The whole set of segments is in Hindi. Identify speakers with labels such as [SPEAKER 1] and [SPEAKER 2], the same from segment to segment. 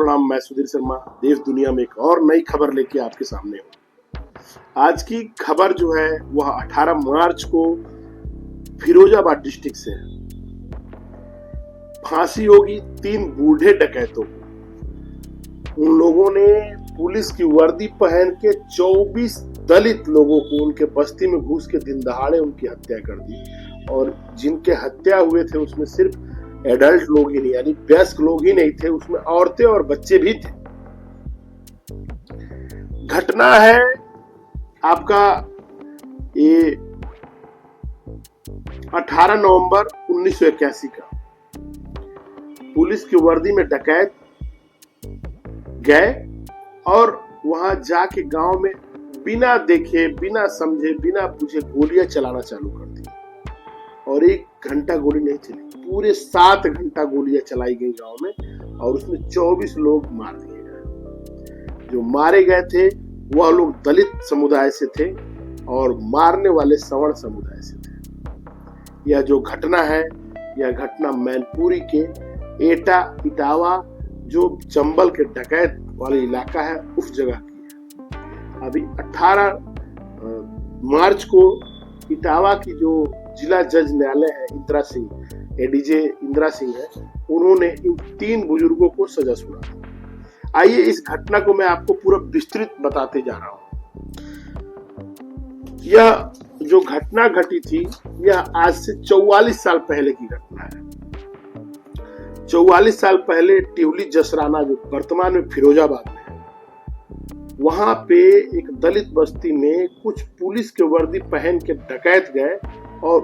[SPEAKER 1] प्रणाम। मैं सुधीर शर्मा देश दुनिया में एक और नई खबर लेके आपके सामने हूँ। आज की खबर जो है वह 18 मार्च को फिरोजाबाद डिस्ट्रिक्ट से है। फांसी होगी 3 बूढ़े डकैतों को। उन लोगों ने पुलिस की वर्दी पहन के 24 दलित लोगों को उनके बस्ती में घुस के दिन दहाड़े उनकी हत्या कर दी। और जिनके हत्या हुए थे उसमें सिर्फ एडल्ट लोग ही नहीं, यानी वयस्क लोग ही नहीं थे, उसमें औरतें और बच्चे भी थे। घटना है आपका ये 18 नवंबर 1981 का। पुलिस की वर्दी में डकैत गए और वहां जाके गांव में बिना देखे, बिना समझे, बिना पूछे गोलियां चलाना चालू कर दी। और 1 घंटा गोली नहीं चली, पूरे 7 घंटा गोलियां चलाई गई गांव में और उसमें 24 लोग मार दिए गए। जो मारे गए थे वह लोग दलित समुदाय से थे और मारने वाले सवर्ण समुदाय से थे। यह जो घटना है, यह घटना मैनपुरी के एटा इटावा जो चंबल के डकैत वाले इलाका है उस जगह की है। अभी 18 मार्च को इटावा की जो जिला जज न्यायालय है इंदिरा सिंह, एडीजे इंदिरा सिंह है, उन्होंने इन 3 बुजुर्गों को सजा सुनाई। आइए इस घटना को मैं आपको पूरा विस्तृत बताते जा रहा हूं। यह जो घटना घटी थी यह आज से 44 साल पहले की घटना है। 44 साल पहले टिवली जसराना जो वर्तमान में फिरोजाबाद में है, वहां पे एक दलित बस्ती में कुछ पुलिस के वर्दी पहन के डकैत गए और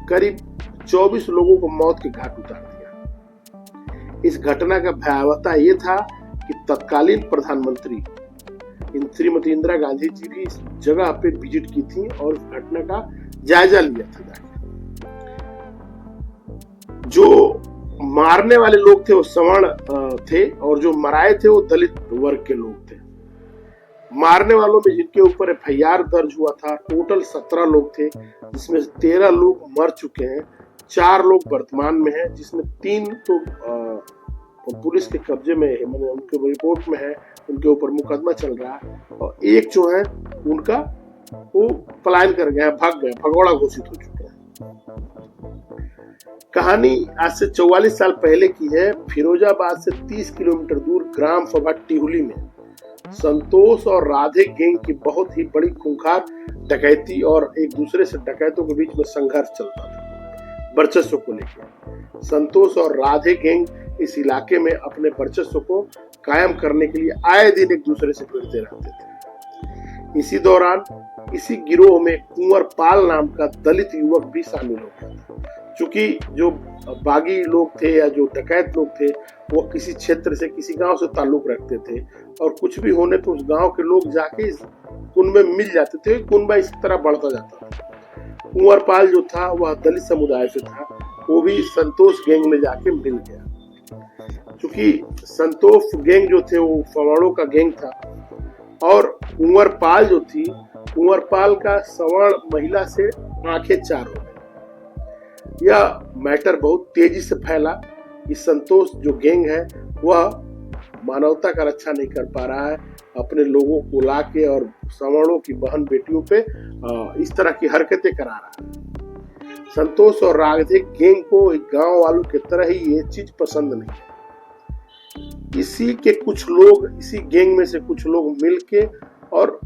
[SPEAKER 1] करीब 24 लोगों को मौत के घाट उतार दिया। इस घटना का भयावहता ये था कि तत्कालीन प्रधानमंत्री श्रीमती इंदिरा गांधी जी भी इस जगह पे विजिट की थी और इस घटना का जायजा लिया था जाके। जो मारने वाले लोग थे वो सवर्ण थे और जो मराए थे वो दलित वर्ग के लोग थे। मारने वालों में जिनके ऊपर एफआईआर दर्ज हुआ था टोटल 17 लोग थे, जिसमें 13 लोग मर चुके हैं, 4 लोग वर्तमान में हैं, जिसमें 3 तो पुलिस के कब्जे में है, मैंने उनके रिपोर्ट में है, उनके ऊपर मुकदमा चल रहा है, और 1 जो है उनका वो पलायन कर गया, भाग गया, भगौड़ा घोषित हो चुके हैं। कहानी आज से 44 साल पहले की है। फिरोजाबाद से 30 किलोमीटर दूर ग्राम सभा टिहुली में संतोष और राधे गैंग की बहुत ही बड़ी खूंखार डकैती और एक दूसरे से डकैतों के बीच में संघर्ष चलता था वर्चस्व को लेकर। संतोष और राधे गैंग इस इलाके में अपने वर्चस्व को कायम करने के लिए आए दिन एक दूसरे से भिड़ते रहते थे। इसी दौरान इसी गिरोह में कुंवर पाल नाम का दलित युवक भी शामिल हो गया था। चूंकि जो बागी लोग थे या जो डकैत लोग थे वो किसी क्षेत्र से, किसी गांव से ताल्लुक रखते थे और कुछ भी होने तो उस गांव के लोग जाके इस कुनबे में मिल जाते थे। कुनबा इस तरह बढ़ता जाता था। कुंवर पाल जो था वह दलित समुदाय से था, वो भी संतोष गैंग में जाके मिल गया। क्योंकि संतोष गैंग जो थे वो सवर्णों का गैंग था और कुंवर पाल जो थी, कुंवर पाल का सवर्ण महिला से आंखें 4 हो गई। यह मैटर बहुत तेजी से फैला कि संतोष जो गैंग है वह मानवता का रक्षा नहीं कर पा रहा है, अपने लोगों को लाके और सवर्णों की बहन बेटियों पे इस तरह की हरकतें करा रहा है। संतोष और राधे गैंग को गांव वालों की तरह ही ये चीज पसंद नहीं है। इसी के कुछ लोग, इसी गैंग में से कुछ लोग मिलके और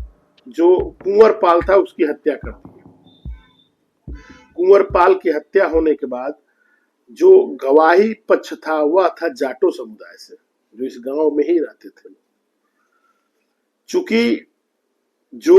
[SPEAKER 1] जो कुंवर पाल था उसकी हत्या कर दी। कुंवर पाल की हत्या होने के बाद जो गवाही पक्ष था वह था जाटो समुदाय से, जो इस गांव में ही रहते थे। चूंकि जो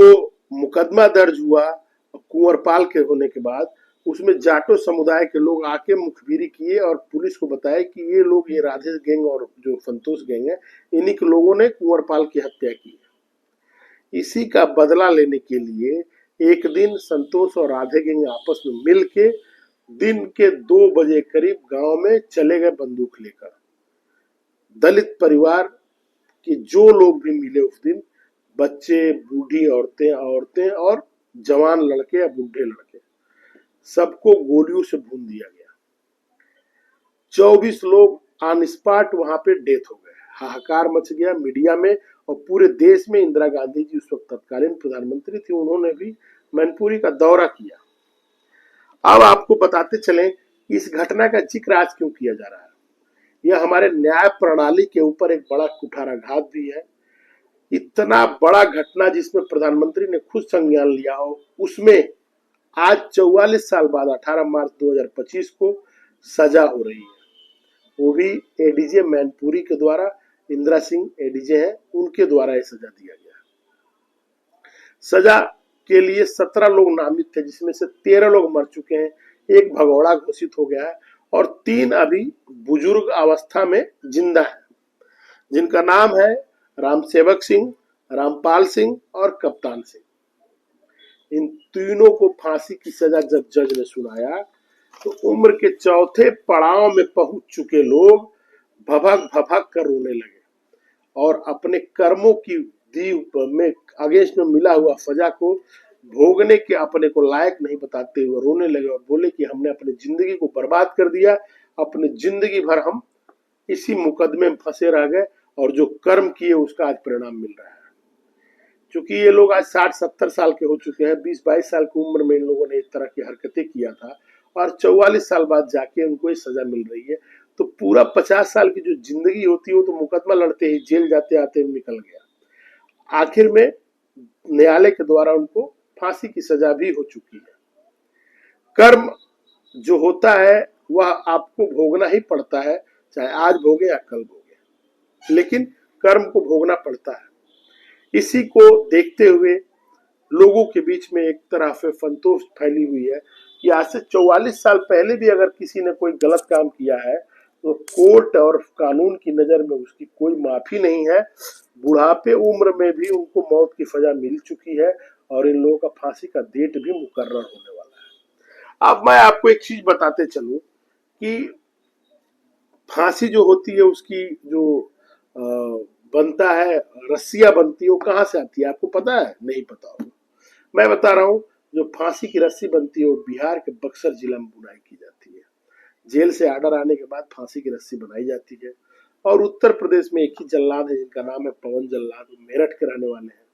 [SPEAKER 1] मुकदमा दर्ज हुआ कुंवर पाल के होने के बाद, उसमें जाटो समुदाय के लोग आके मुखबिरी किए और पुलिस को बताया कि ये लोग, ये राधे गैंग और जो संतोष गैंग है, इन्हीं के लोगों ने कुंवर पाल की हत्या की है। इसी का बदला लेने के लिए एक दिन संतोष और राधे गैंग आपस में मिलके दिन के 2 बजे करीब गांव में चले गए बंदूक लेकर। दलित परिवार के जो लोग भी मिले उस दिन, बच्चे, बूढ़ी औरतें और जवान लड़के या बूढ़े लड़के, सबको गोलियों से भून दिया गया। 24 लोग ऑन स्पॉट वहां पे डेथ हो गए, हाहाकार मच गया मीडिया में और पूरे देश में। इंदिरा गांधी जी उस वक्त तत्कालीन प्रधानमंत्री थी, उन्होंने भी मैनपुरी का दौरा किया। अब आपको बताते चलें कि इस घटना का जिक्र आज क्यों किया जा रहा है। यह हमारे न्याय प्रणाली के ऊपर एक बड़ा कुठाराघात भी है। इतना बड़ा घटना जिसमें प्रधानमंत्री ने खुद संज्ञान लिया हो, उसमें आज 44 साल बाद 18 मार्च 2025 को सजा हो रही है, वो भी एडीजे मैनपुरी के द्वारा। इंदिरा सिंह एडीजे हैं, उनके द्वारा यह सजा दिया गया। सजा के लिए 17 लोग नामित थे, जिसमें से 13 लोग मर चुके हैं, एक भगौड़ा घोषित हो गया है और 3 अभी बुजुर्ग अवस्था में जिंदा है, जिनका नाम है रामसेवक सिंह, रामपाल सिंह और कप्तान सिंह। इन तीनों को फांसी की सजा जब जज ने सुनाया तो उम्र के चौथे पड़ाव में पहुंच चुके लोग भभक भभक कर रोने लगे और अपने कर्मों की दी में अगेंस्ट में मिला हुआ सजा को भोगने के अपने को लायक नहीं बताते हुए रोने लगे और बोले कि हमने अपनी जिंदगी को बर्बाद कर दिया, अपनी जिंदगी भर हम इसी मुकदमे में फंसे रह गए और जो कर्म किए उसका आज परिणाम मिल रहा है। क्योंकि ये लोग आज 60-70 साल के हो चुके हैं, 20-22 साल की उम्र में इन लोगों ने इस तरह की हरकतें किया था और 44 साल बाद जाके उनको ये सजा मिल रही है। तो पूरा 50 साल की जो जिंदगी होती है वो तो मुकदमा लड़ते ही, जेल जाते आते निकल गया। आखिर में न्यायालय के द्वारा उनको फांसी की सजा भी हो चुकी है। कर्म जो होता है वह आपको भोगना ही पड़ता है, चाहे आज भोगे या कल भोगे, लेकिन कर्म को भोगना पड़ता है। इसी को देखते हुए लोगों के बीच में एक तरह से संतोष फैली हुई है कि आज से 44 साल पहले भी अगर किसी ने कोई गलत काम किया है तो कोर्ट और कानून की नजर में उसकी कोई माफी नहीं है। बुढ़ापे उम्र में भी उनको मौत की सजा मिल चुकी है और इन लोगों का फांसी का डेट भी मुकर्रर होने वाला है। अब मैं आपको एक चीज बताते चलूं कि फांसी जो होती है उसकी जो बनता है, रस्सियां बनती है, वो कहाँ से आती है आपको पता है? नहीं पता होगा, मैं बता रहा हूँ। जो फांसी की रस्सी बनती है वो बिहार के बक्सर जिला में बुनाई की जाती है। जेल से आर्डर आने के बाद फांसी की रस्सी बनाई जाती है। और उत्तर प्रदेश में एक ही जल्लाद है जिनका नाम है पवन जल्लाद, मेरठ के रहने वाले हैं।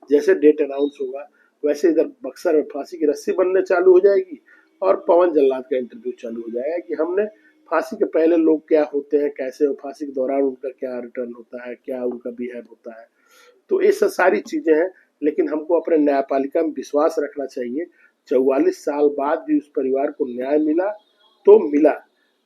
[SPEAKER 1] जैसे डेट अनाउंस होगा वैसे इधर बक्सर में फांसी की रस्सी बनने चालू हो जाएगी और पवन जल्लाद का इंटरव्यू चालू हो जाएगा कि हमने फांसी के पहले लोग क्या होते हैं, कैसे हो, फांसी के दौरान उनका क्या रिटर्न होता है, क्या उनका बिहेव होता है। तो ये सब सारी चीजें हैं, लेकिन हमको अपने न्यायपालिका में विश्वास रखना चाहिए। 44 साल बाद भी उस परिवार को न्याय मिला तो मिला।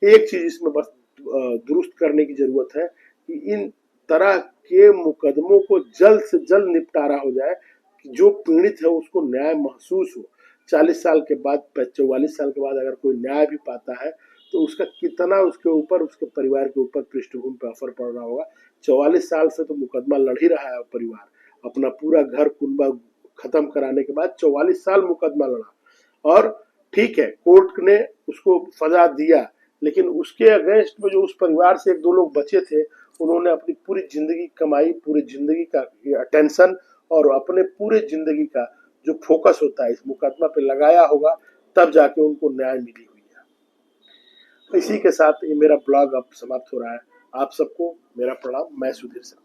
[SPEAKER 1] एक चीज इसमें बस दुरुस्त करने की जरूरत है कि इन तरह के मुकदमों को जल्द से जल्द निपटारा हो जाए कि जो पीड़ित है उसको न्याय महसूस हो। 40 साल के बाद, 44 साल के बाद अगर कोई न्याय भी पाता है तो उसका कितना उसके ऊपर, उसके परिवार के ऊपर पृष्ठभूमि पर असर पड़ रहा होगा। 44 साल से तो मुकदमा लड़ ही रहा है परिवार, अपना पूरा घर कुनबा खत्म कराने के बाद 44 साल मुकदमा लड़ा और ठीक है कोर्ट ने उसको सजा दिया, लेकिन उसके अगेंस्ट में जो उस परिवार से 1-2 लोग बचे थे उन्होंने अपनी पूरी जिंदगी कमाई, पूरी जिंदगी का अटेंशन और अपने पूरे जिंदगी का जो फोकस होता है इस मुकदमा पे लगाया होगा, तब जाके उनको न्याय मिली हुई है। इसी के साथ ये मेरा ब्लॉग अब समाप्त हो रहा है। आप सबको मेरा प्रणाम। मैं सुधीर सिंह।